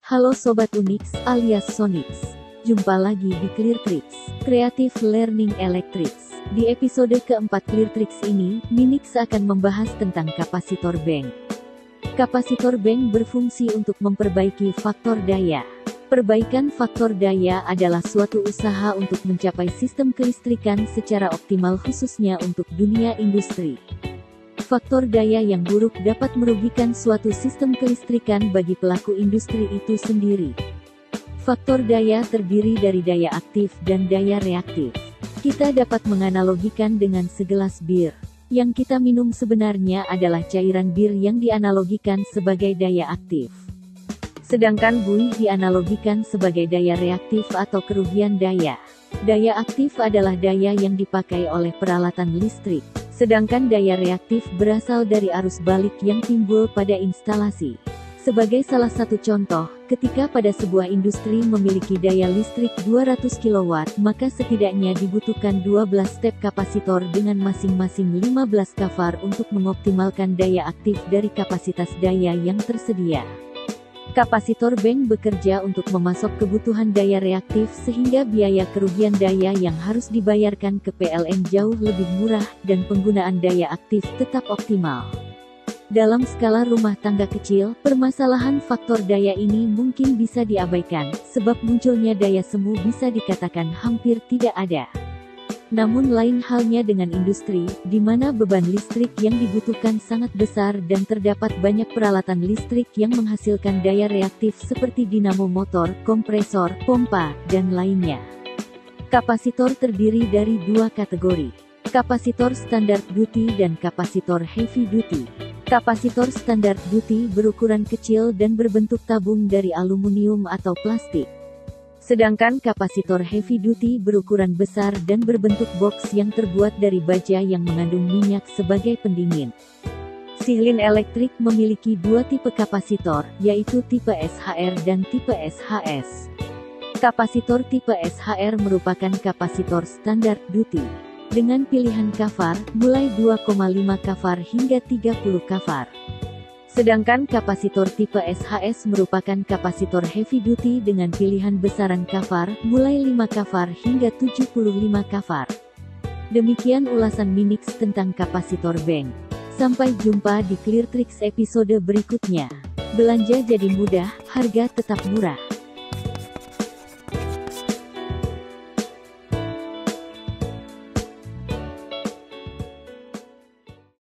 Halo Sobat Unix alias Sonix, jumpa lagi di Cleartricks, Creative Learning Electrics. Di episode keempat Cleartricks ini, Minix akan membahas tentang kapasitor bank. Kapasitor bank berfungsi untuk memperbaiki faktor daya. Perbaikan faktor daya adalah suatu usaha untuk mencapai sistem kelistrikan secara optimal khususnya untuk dunia industri. Faktor daya yang buruk dapat merugikan suatu sistem kelistrikan bagi pelaku industri itu sendiri. Faktor daya terdiri dari daya aktif dan daya reaktif. Kita dapat menganalogikan dengan segelas bir. Yang kita minum sebenarnya adalah cairan bir yang dianalogikan sebagai daya aktif. Sedangkan buih dianalogikan sebagai daya reaktif atau kerugian daya. Daya aktif adalah daya yang dipakai oleh peralatan listrik. Sedangkan daya reaktif berasal dari arus balik yang timbul pada instalasi. Sebagai salah satu contoh, ketika pada sebuah industri memiliki daya listrik 200 kW, maka setidaknya dibutuhkan 12 step kapasitor dengan masing-masing 15 kVAR untuk mengoptimalkan daya aktif dari kapasitas daya yang tersedia. Kapasitor bank bekerja untuk memasok kebutuhan daya reaktif sehingga biaya kerugian daya yang harus dibayarkan ke PLN jauh lebih murah dan penggunaan daya aktif tetap optimal. Dalam skala rumah tangga kecil, permasalahan faktor daya ini mungkin bisa diabaikan, sebab munculnya daya semu bisa dikatakan hampir tidak ada. Namun lain halnya dengan industri, di mana beban listrik yang dibutuhkan sangat besar dan terdapat banyak peralatan listrik yang menghasilkan daya reaktif seperti dinamo motor, kompresor, pompa, dan lainnya. Kapasitor terdiri dari dua kategori. Kapasitor standard duty dan kapasitor heavy duty. Kapasitor standard duty berukuran kecil dan berbentuk tabung dari aluminium atau plastik. Sedangkan kapasitor heavy duty berukuran besar dan berbentuk box yang terbuat dari baja yang mengandung minyak sebagai pendingin. Sihlin elektrik memiliki dua tipe kapasitor, yaitu tipe SHR dan tipe SHS. Kapasitor tipe SHR merupakan kapasitor standar duty, dengan pilihan kVAR, mulai 2,5 kVAR hingga 30 kVAR. Sedangkan kapasitor tipe SHS merupakan kapasitor heavy duty dengan pilihan besaran kVAR, mulai 5 kVAR hingga 75 kVAR. Demikian ulasan Minix tentang kapasitor bank. Sampai jumpa di Cleartricks episode berikutnya. Belanja jadi mudah, harga tetap murah.